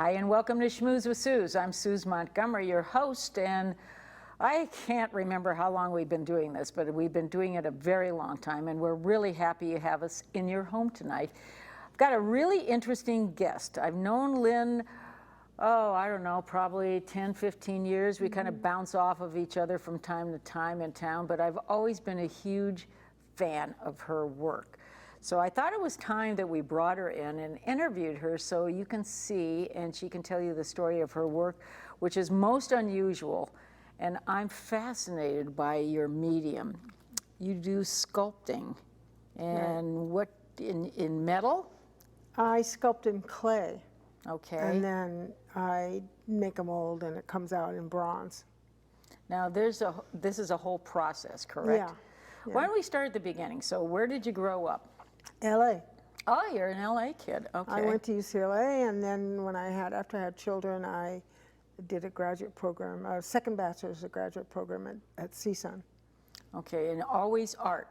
Hi, and welcome to Schmooze with Suze. I'm Suze Montgomery, your host, and I can't remember how long we've been doing this, but we've been doing it a very long time, and we're really happy you have us in your home tonight. I've got a really interesting guest. I've known Lynn, I don't know, probably 10, 15 years. We kind of bounce off of each other from time to time in town, but I've always been a huge fan of her work. So I thought it was time that we brought her in and interviewed her so you can see and she can tell you the story of her work, which is most unusual. And I'm fascinated by your medium. You do sculpting. And what, in metal? I sculpt in clay. Okay. And then I make a mold and it comes out in bronze. Now this is a whole process, correct? Yeah. Why don't we start at the beginning? So where did you grow up? LA. Oh, you're an LA kid. Okay. I went to UCLA, and then after I had children, I did a graduate program, a second bachelor's, a graduate program at CSUN. Okay, and always art.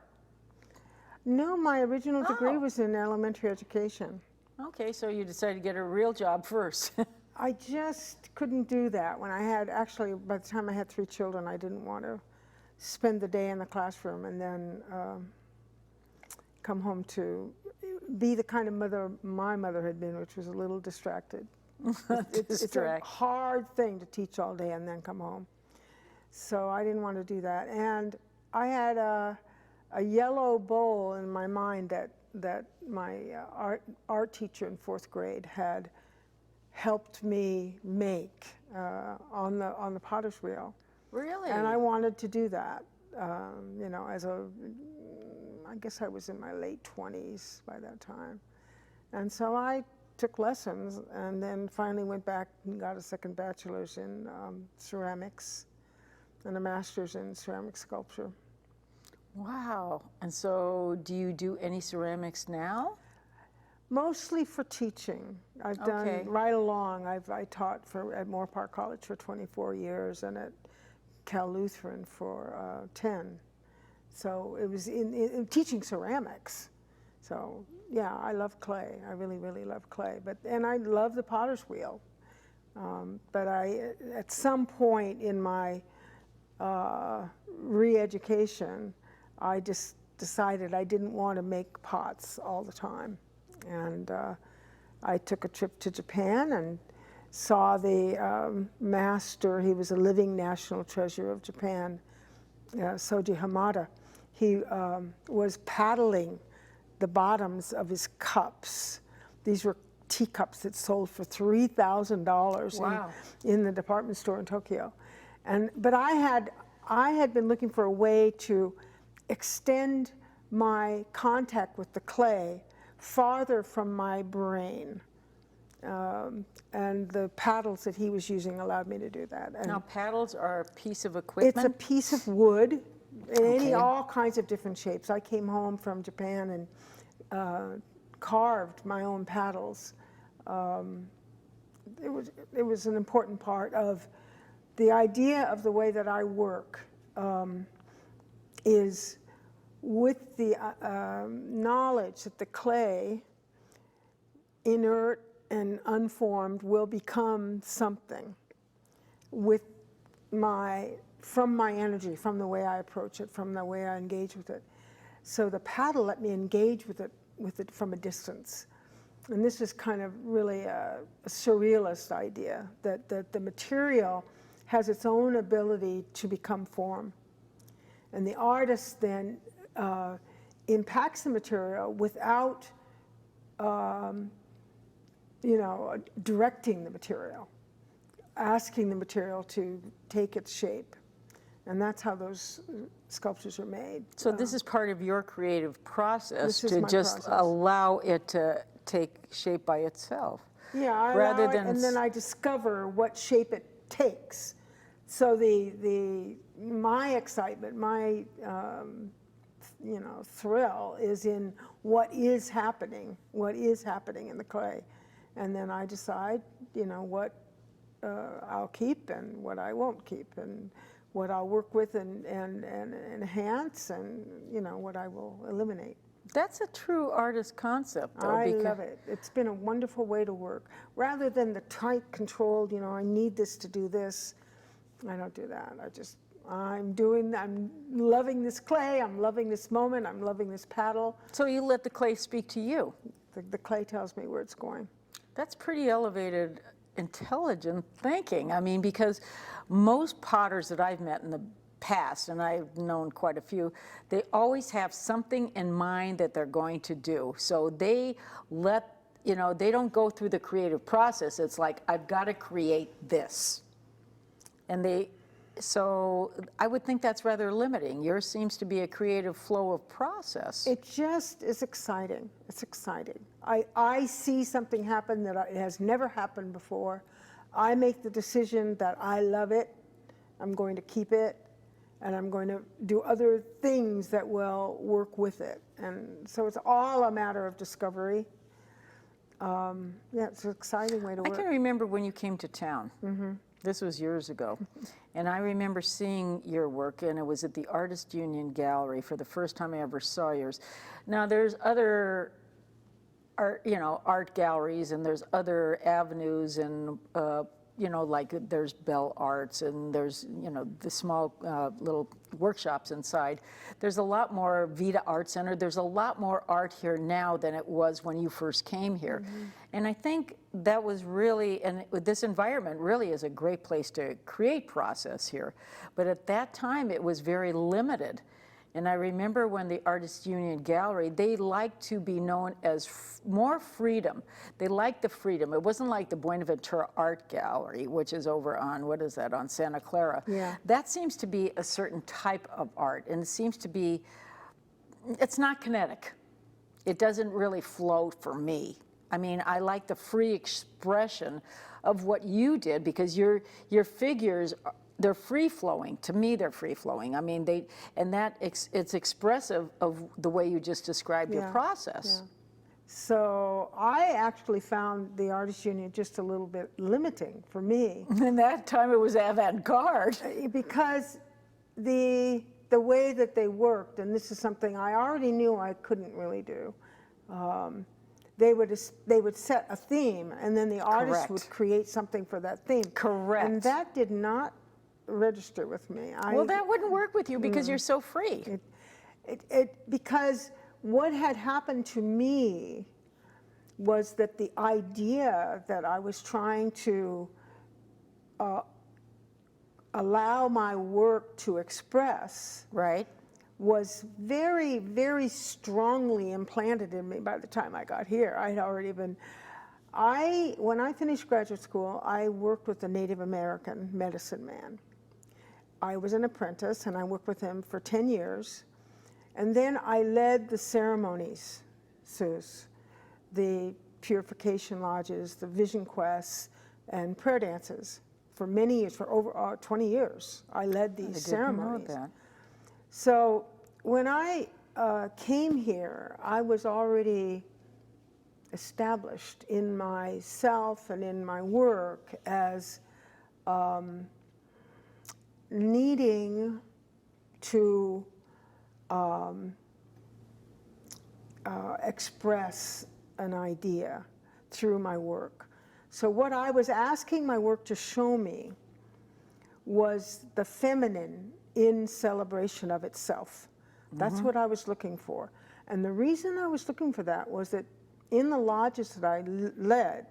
No, my original degree was in elementary education. Okay, so you decided to get a real job first. I just couldn't do that. Actually, by the time I had 3 children, I didn't want to spend the day in the classroom and then come home to be the kind of mother my mother had been, which was a little distracted. It's a hard thing to teach all day and then come home. So I didn't want to do that. And I had a yellow bowl in my mind that my art teacher in 4th grade had helped me make on the potter's wheel. Really? And I wanted to do that, I guess I was in my late 20s by that time. And so I took lessons and then finally went back and got a second bachelor's in ceramics and a master's in ceramic sculpture. Wow. And so do you do any ceramics now? Mostly for teaching. I've done right along. I taught at Moore Park College for 24 years and at Cal Lutheran for 10. So it was in teaching ceramics. So yeah, I love clay. I really, really love clay. And I love the potter's wheel. But at some point in my re-education, I just decided I didn't want to make pots all the time. And I took a trip to Japan and saw the master. He was a living national treasure of Japan, Soji Hamada. He was paddling the bottoms of his cups. These were teacups that sold for $3,000 in the department store in Tokyo. But I had been looking for a way to extend my contact with the clay farther from my brain. And the paddles that he was using allowed me to do that. And now paddles are a piece of equipment? It's a piece of wood in all kinds of different shapes. I came home from Japan and carved my own paddles. It was an important part of the idea of the way that I work is with the knowledge that the clay, inert and unformed, will become something from my energy, from the way I approach it, from the way I engage with it. So the paddle let me engage with it from a distance. And this is kind of really a surrealist idea, that the material has its own ability to become form. And the artist then impacts the material without directing the material, asking the material to take its shape. And that's how those sculptures are made. So this is part of your creative process to just allow it to take shape by itself. Yeah, and then I discover what shape it takes. So my excitement, my thrill is in what is happening in the clay. And then I decide, what I'll keep and what I won't keep, and what I'll work with and enhance, and what I will eliminate. That's a true artist concept, though. I love it. It's been a wonderful way to work. Rather than the tight, controlled, I need this to do this, I don't do that. I'm loving this clay, I'm loving this moment, I'm loving this paddle. So you let the clay speak to you. The clay tells me where it's going. That's pretty elevated, intelligent thinking. I mean, because most potters that I've met in the past, and I've known quite a few, they always have something in mind that they're going to do. So they they don't go through the creative process. It's like, I've got to create this. So I would think that's rather limiting. Yours seems to be a creative flow of process. It just is exciting. It's exciting. I see something happen that it has never happened before. I make the decision that I love it, I'm going to keep it, and I'm going to do other things that will work with it. And so it's all a matter of discovery. Yeah, it's an exciting way to work. I can remember when you came to town. Mm-hmm. This was years ago. And I remember seeing your work, and it was at the Artist Union Gallery for the first time I ever saw yours. Now, there's other art galleries, and there's other avenues, and like there's Bell Arts, and there's the small little workshops inside. There's a lot more Vita Art Center. There's a lot more art here now than it was when you first came here. Mm-hmm. And I think that was really, and this environment really is a great place to create process here. But at that time, it was very limited. And I remember when the Artists Union Gallery, they liked to be known as more freedom. They liked the freedom. It wasn't like the Buenaventura Art Gallery, which is over on, what is that, on Santa Clara. Yeah. That seems to be a certain type of art, and it seems to be, it's not kinetic. It doesn't really flow for me. I mean, I like the free expression of what you did, because your figures, they're free-flowing. To me, they're free-flowing. I mean, it's expressive of the way you just described your process. Yeah. So I actually found the Artists Union just a little bit limiting for me. And that time it was avant-garde. Because the way that they worked, and this is something I already knew I couldn't really do, they would set a theme, and then the artist Correct. would create something for that theme. Correct. And that did not register with me. Well, that wouldn't work with you because you're so free. Because what had happened to me was that the idea that I was trying to allow my work to express Right. was very, very strongly implanted in me by the time I got here. When I finished graduate school, I worked with a Native American medicine man. I was an apprentice, and I worked with him for 10 years. And then I led the ceremonies, Schmooze, the purification lodges, the vision quests, and prayer dances for many years, for over 20 years. I led these ceremonies. Know that. So when I came here, I was already established in myself and in my work as needing to express an idea through my work. So what I was asking my work to show me was the feminine in celebration of itself. That's what I was looking for. And the reason I was looking for that was that in the lodges that I led,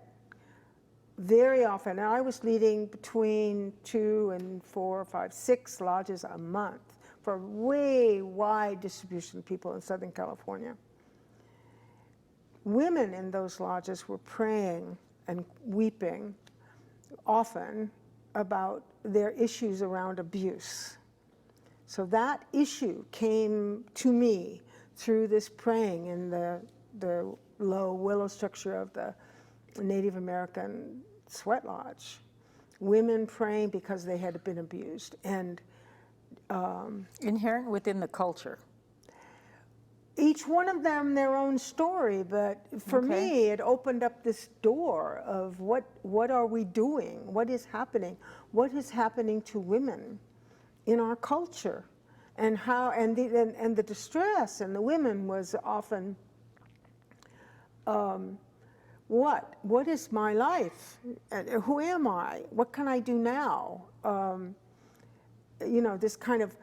very often, and I was leading between 2 and 4, 5, 6 lodges a month for a way wide distribution of people in Southern California. Women in those lodges were praying and weeping often about their issues around abuse. So that issue came to me through this praying in the low willow structure of the Native American sweat lodge. Women praying because they had been abused. And inherent within the culture. Each one of them their own story, but for me it opened up this door of what are we doing? What is happening? What is happening to women in our culture? and how and the distress in the women was often, what is my life? And who am I? What can I do now? You know, this kind of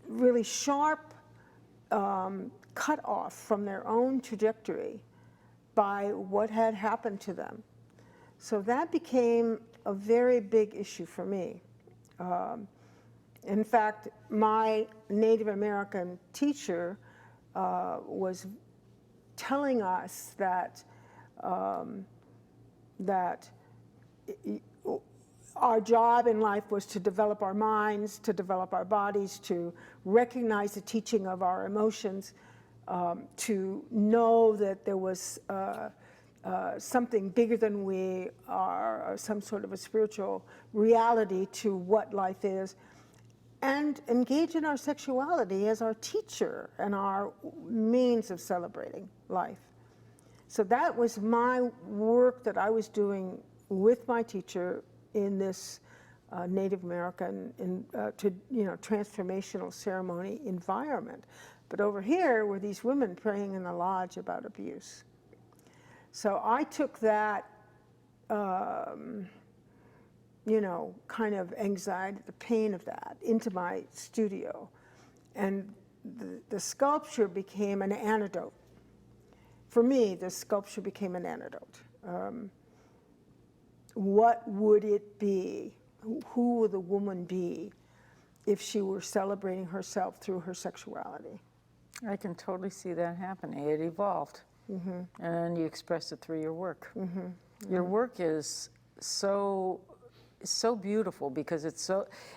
really sharp cut off from their own trajectory by what had happened to them. So that became a very big issue for me. In fact, my Native American teacher was telling us that our job in life was to develop our minds, to develop our bodies, to recognize the teaching of our emotions, to know that there was something bigger than we are, or some sort of a spiritual reality to what life is, and engage in our sexuality as our teacher and our means of celebrating life. So that was my work that I was doing with my teacher in this Native American transformational ceremony environment. But over here were these women praying in the lodge about abuse. So I took that, kind of anxiety, the pain of that, into my studio. And the sculpture became an antidote. For me, the sculpture became an antidote. What would it be? Who would the woman be if she were celebrating herself through her sexuality? I can totally see that happening. It evolved. Mm-hmm. And you express it through your work. Mm-hmm. Your work is so beautiful because it's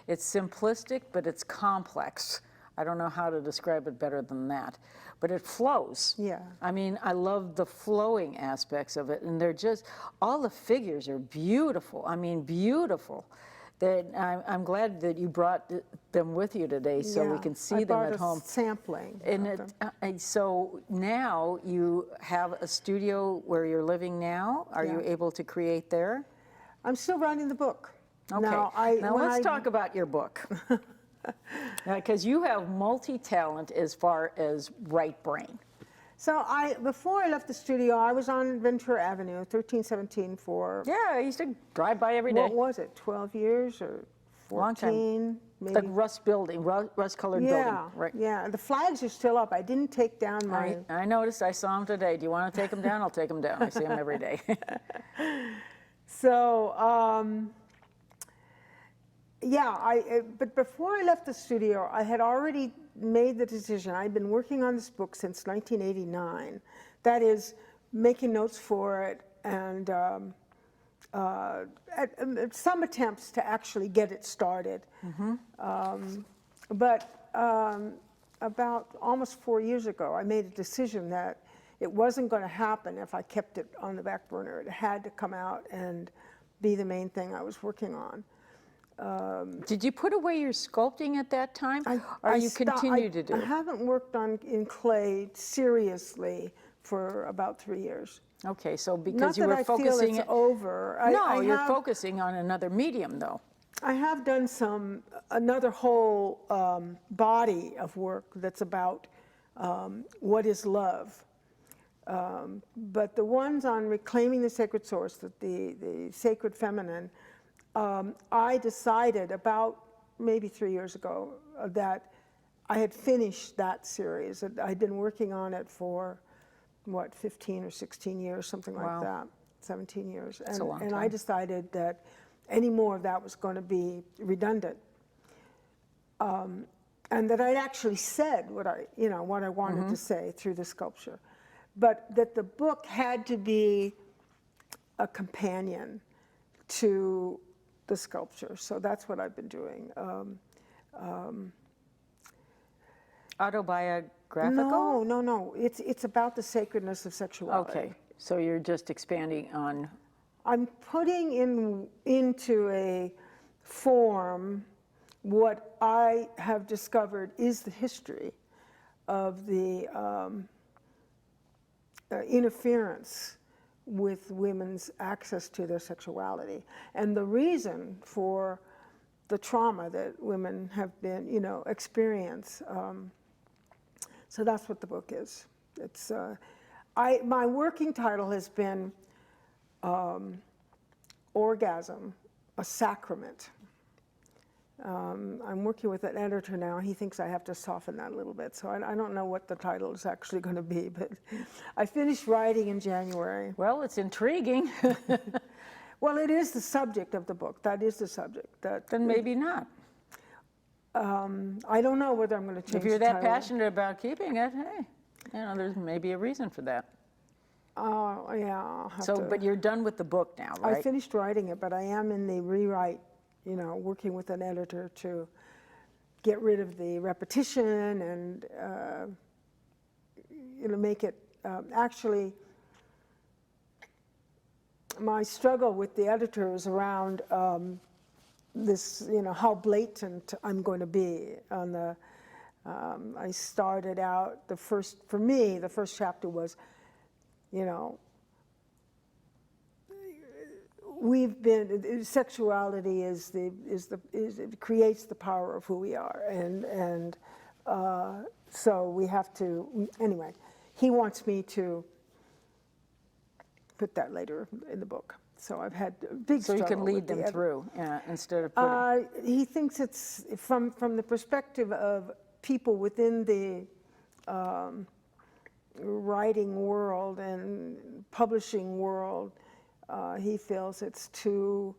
simplistic, but it's complex. I don't know how to describe it better than that, but it flows. Yeah. I mean, I love the flowing aspects of it, and they're just, all the figures are beautiful. I mean, beautiful. That I'm glad that you brought them with you today, so we can see them at home. Sampling. And so now you have a studio where you're living now. Are you able to create there? I'm still writing the book. Okay. Now let's talk about your book. Because you have multi-talent as far as right brain. So before I left the studio, I was on Ventura Avenue, 1317 for... Yeah, I used to drive by every day. What was it, 12 years or 14? Long time. Maybe. The rust building, rust-colored building. Right. Yeah, the flags are still up. I didn't take down my... I noticed, I saw them today. Do you want to take them down? I'll take them down. I see them every day. So, but before I left the studio, I had already made the decision. I'd been working on this book since 1989. That is, making notes for it and some attempts to actually get it started. Mm-hmm. But about almost 4 years ago, I made a decision that it wasn't going to happen if I kept it on the back burner. It had to come out and be the main thing I was working on. Did you put away your sculpting at that time, or you continue to do? I haven't worked in clay seriously for about 3 years. Okay, so because Not you that were I focusing... feel it's over. You're focusing on another medium, though. I have done another whole body of work that's about what is love. But the ones on reclaiming the sacred source, the sacred feminine, I decided about maybe 3 years ago that I had finished that series. I'd been working on it for, 15 or 16 years, something like that, 17 years. That's a long time. And I decided that any more of that was going to be redundant. And that I'd actually said what I wanted to say through the sculpture. But that the book had to be a companion to the sculpture. So that's what I've been doing. Autobiographical? No. It's about the sacredness of sexuality. Okay, so you're just expanding on... I'm putting into a form what I have discovered is the history of the interference with women's access to their sexuality. And the reason for the trauma that women have been, experience. So that's what the book is. It's my working title has been Orgasm, a Sacrament. I'm working with an editor now. He thinks I have to soften that a little bit, so I don't know what the title is actually going to be, but I finished writing in January. Well, it's intriguing. Well, it is the subject of the book. That is the subject. Then maybe not. I don't know whether I'm going to change If you're the that title. passionate about keeping it, hey, there's maybe a reason for that. Oh, yeah. I'll have So, to- but you're done with the book now, right? I finished writing it, but I am in the rewrite, working with an editor to get rid of the repetition and, make it actually. My struggle with the editor is around this, how blatant I'm going to be on the. I started out for me, the first chapter was, sexuality it creates the power of who we are, and so we have to. Anyway, he wants me to put that later in the book. So I've had a big So you struggle can with lead them the through instead of putting. He thinks it's from the perspective of people within the writing world and publishing world. He feels it's too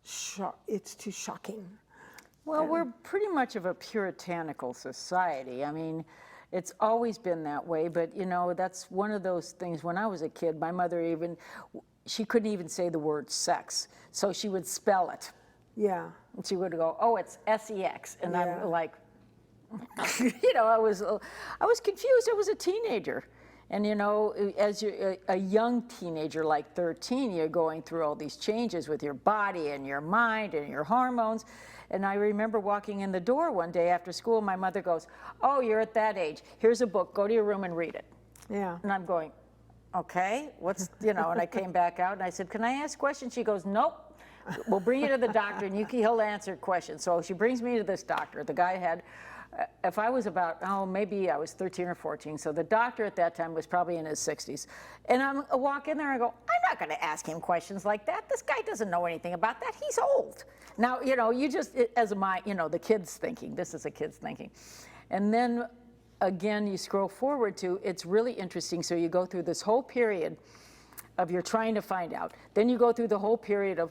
shocking. Well, we're pretty much of a puritanical society. I mean, it's always been that way, but that's one of those things. When I was a kid, my mother she couldn't even say the word sex, so she would spell it. Yeah. And she would go, "Oh, it's sex," and Yeah. I'm like, I was confused. I was a teenager. And as you're a young teenager, like 13, you're going through all these changes with your body and your mind and your hormones. And I remember walking in the door one day after school, my mother goes, "Oh, you're at that age. Here's a book. Go to your room and read it." Yeah. And I'm going, "Okay, and I came back out and I said, 'Can I ask questions?' She goes, 'Nope. We'll bring you to the doctor and he'll answer questions.' So she brings me to this doctor. The guy had, if I was about, maybe I was 13 or 14. So the doctor at that time was probably in his 60s. And I walk in there and I go, I'm not going to ask him questions like that. This guy doesn't know anything about that. He's old. Now, you just, as a mind, the kid's thinking. This is a kid's thinking. And then again, you scroll forward to, it's really interesting. So you go through this whole period of you're trying to find out. Then you go through the whole period of,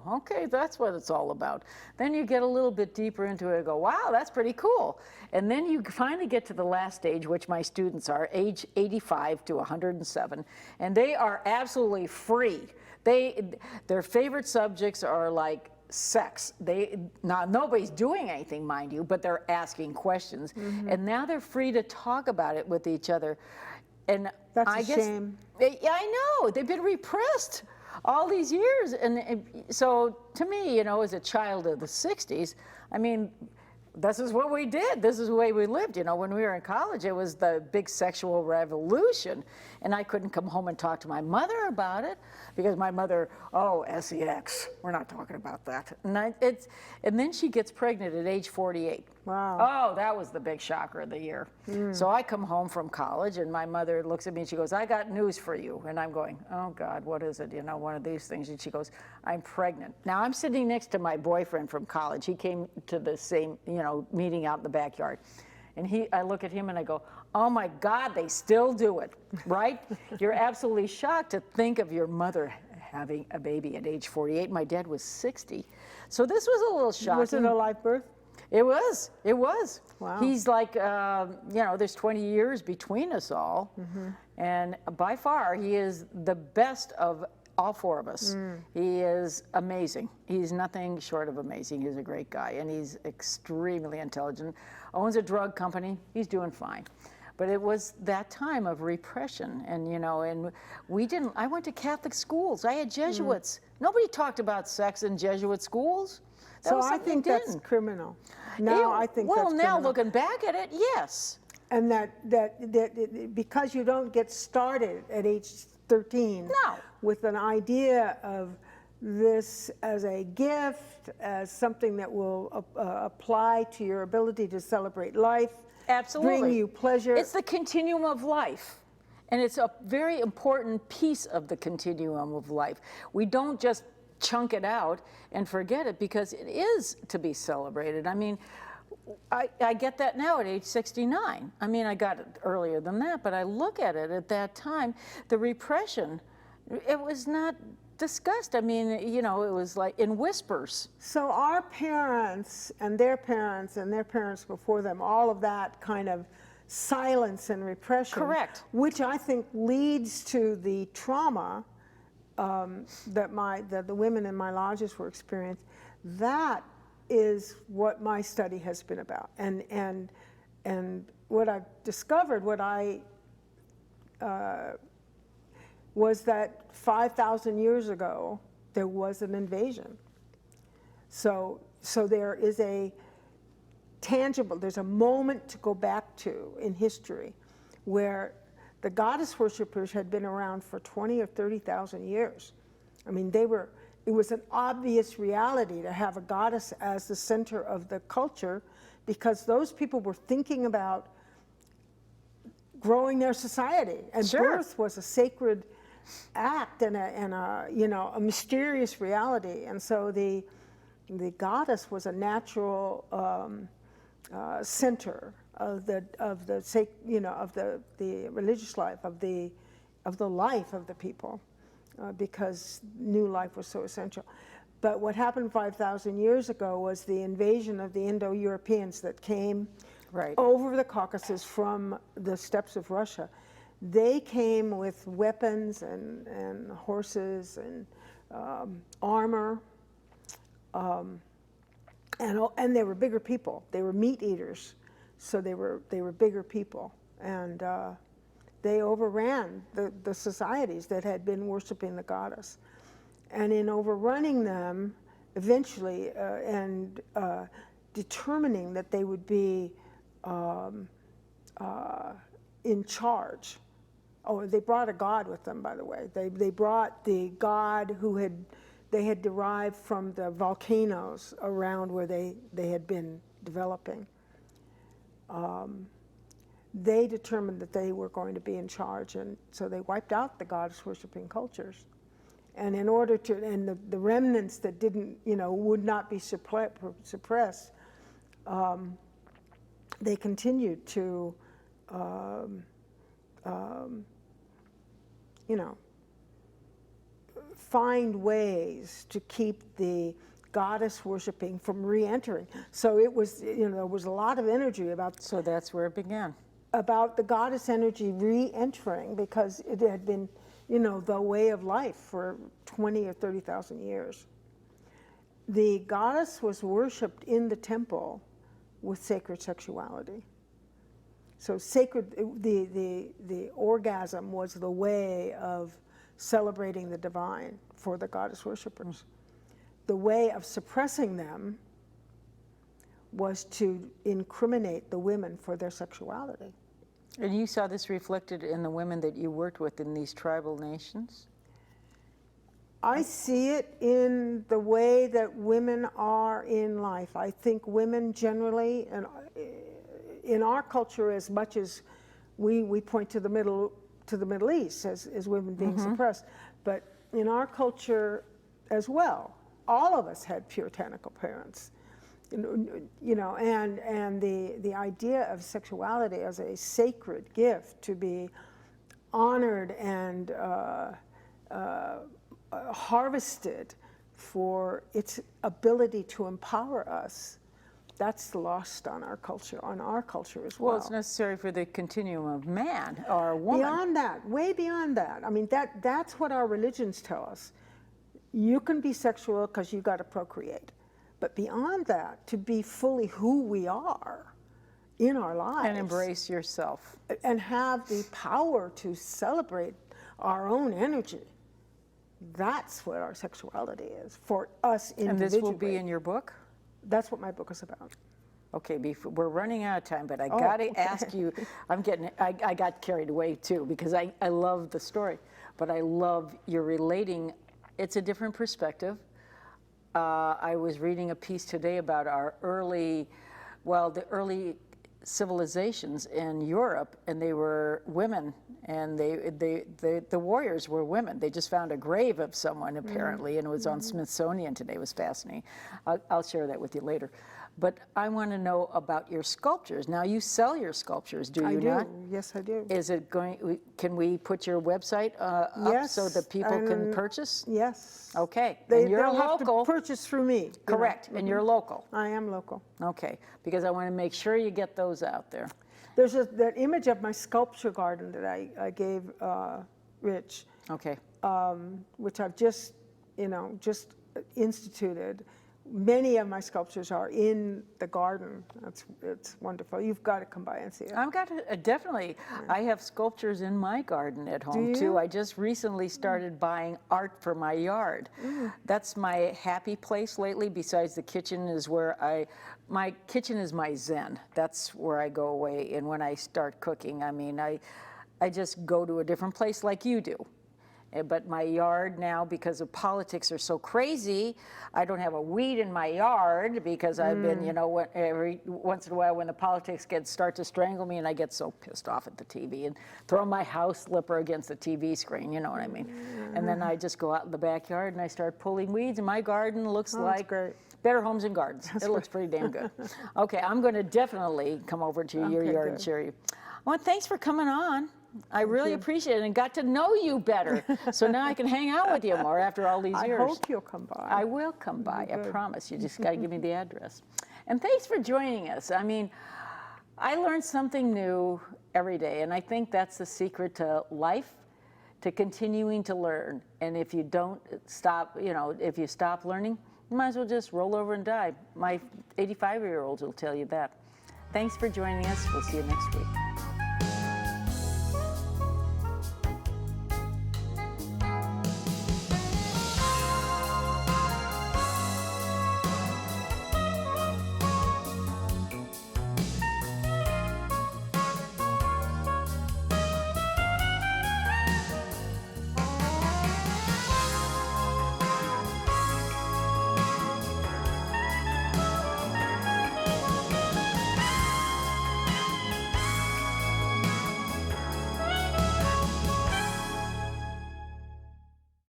okay, that's what it's all about. Then you get a little bit deeper into it and go, wow, that's pretty cool. And then you finally get to the last stage, which my students are, age 85 to 107, and they are absolutely free. Their favorite subjects are like sex. Now nobody's doing anything, mind you, but they're asking questions. Mm-hmm. And now they're free to talk about it with each other. And that's I a guess, shame. I know, they've been repressed all these years. And so to me, as a child of the 60s, I mean, this is what we did. This is the way we lived. When we were in college, it was the big sexual revolution. And I couldn't come home and talk to my mother about it because my mother, sex, we're not talking about that. And then she gets pregnant at age 48. Wow. Oh, that was the big shocker of the year. So I come home from college and my mother looks at me and she goes, I got news for you. And I'm going, oh God, what is it? One of these things. And she goes, I'm pregnant. Now I'm sitting next to my boyfriend from college. He came to the same, meeting out in the backyard. And I look at him and I go, oh my God, they still do it, right? You're absolutely shocked to think of your mother having a baby at age 48. My dad was 60. So this was a little shocking. Was it a live birth? It was. Wow. He's like, there's 20 years between us all. Mm-hmm. And by far, he is the best of all four of us. He is amazing. He's nothing short of amazing. He's a great guy, and he's extremely intelligent. Owns a drug company. He's doing fine. But it was that time of repression, and and we didn't. I went to Catholic schools. I had Jesuits. Nobody talked about sex in Jesuit schools. So I think that's criminal. Now I think that's criminal. Now looking back at it, yes. And that because you don't get started at age 13 No. with an idea of this as a gift, as something that will apply to your ability to celebrate life, Absolutely. bring you pleasure. It's the continuum of life. And it's a very important piece of the continuum of life. We don't just chunk it out and forget it, because it is to be celebrated. I mean, I get that now at age 69. I mean, I got it earlier than that, but I look at it at that time, the repression, it was not discussed. I mean, you know, it was like in whispers. So our parents and their parents and their parents before them, all of that kind of silence and repression. Correct. Which I think leads to the trauma that the women in my lodges were experiencing. That is what my study has been about. And what I've discovered, was that 5,000 years ago, there was an invasion. So there is a tangible, there's a moment to go back to in history where the goddess worshippers had been around for 20 or 30,000 years. I mean, it was an obvious reality to have a goddess as the center of the culture, because those people were thinking about growing their society. And Sure. Birth was a sacred act and a mysterious reality. And so the goddess was a natural center of the religious life, of the life of the people, because new life was so essential. But what happened 5,000 years ago was the invasion of the Indo-Europeans that came over the Caucasus from the steppes of Russia. They came with weapons and horses and armor, and they were bigger people. They were meat eaters, so they were bigger people, and they overran the societies that had been worshiping the goddess. And in overrunning them, eventually, and determining that they would be in charge. Oh, they brought a god with them, by the way. They brought the god they had derived from the volcanoes around where they had been developing. They determined that they were going to be in charge, and so they wiped out the goddess worshiping cultures. And in order to, and the remnants that didn't, would not be suppressed, they continued to, find ways to keep the goddess worshiping from re-entering. So it was, there was a lot of energy about. So that's where it began. About the goddess energy re-entering, because it had been, the way of life for 20 or 30,000 years. The goddess was worshipped in the temple with sacred sexuality. So sacred, the orgasm was the way of celebrating the divine for the goddess worshippers. The way of suppressing them was to incriminate the women for their sexuality. And you saw this reflected in the women that you worked with in these tribal nations? I see it in the way that women are in life. I think women generally, and in our culture, as much as we point to the Middle East as women being suppressed, but in our culture as well, all of us had puritanical parents, and the idea of sexuality as a sacred gift to be honored and harvested for its ability to empower us. That's lost on our culture as well. Well, it's necessary for the continuum of man or woman. Beyond that, way beyond that. I mean, that's what our religions tell us. You can be sexual because you got to procreate. But beyond that, to be fully who we are in our lives. And embrace yourself. And have the power to celebrate our own energy. That's what our sexuality is for us individually. And this will be in your book? That's what my book is about. Okay, we're running out of time, but I got to ask you, I got carried away too, because I love the story, but I love your relating it's a different perspective. I was reading a piece today about our the early civilizations in Europe, and they were women, and the warriors were women. They just found a grave of someone apparently, and it was on Smithsonian today. It was fascinating. I'll share that with you later. But I want to know about your sculptures. Now, you sell your sculptures, do you not? Yes, I do. Is it going? Can we put your website up Yes, so that people can purchase? Yes. Okay. They'll and you're have local. to purchase through me. Correct. And you're local. I am local. Okay. Because I want to make sure you get those out there. There's that image of my sculpture garden that I gave Rich, Okay. which I've just instituted. Many of my sculptures are in the garden. It's wonderful. You've got to come by and see it. I've got to, definitely. Yeah. I have sculptures in my garden at home too. I just recently started buying art for my yard. That's my happy place lately. Besides the kitchen is where my kitchen is my zen. That's where I go away. And when I start cooking, I mean, I just go to a different place like you do. But my yard now, because of politics are so crazy, I don't have a weed in my yard because I've been, every once in a while when the politics start to strangle me, and I get so pissed off at the TV and throw my house slipper against the TV screen, you know what I mean? And then I just go out in the backyard and I start pulling weeds, and my garden looks like Better Homes and Gardens. It looks pretty damn good. Okay, I'm going to definitely come over to your yard and share you. Well, thanks for coming on. I really appreciate it and got to know you better. So now I can hang out with you more after all these years. I hope you'll come by. I will come by, I promise. You just got to give me the address. And thanks for joining us. I mean, I learn something new every day, and I think that's the secret to life, to continuing to learn. And if you don't stop, if you stop learning, you might as well just roll over and die. My 85-year-olds will tell you that. Thanks for joining us. We'll see you next week.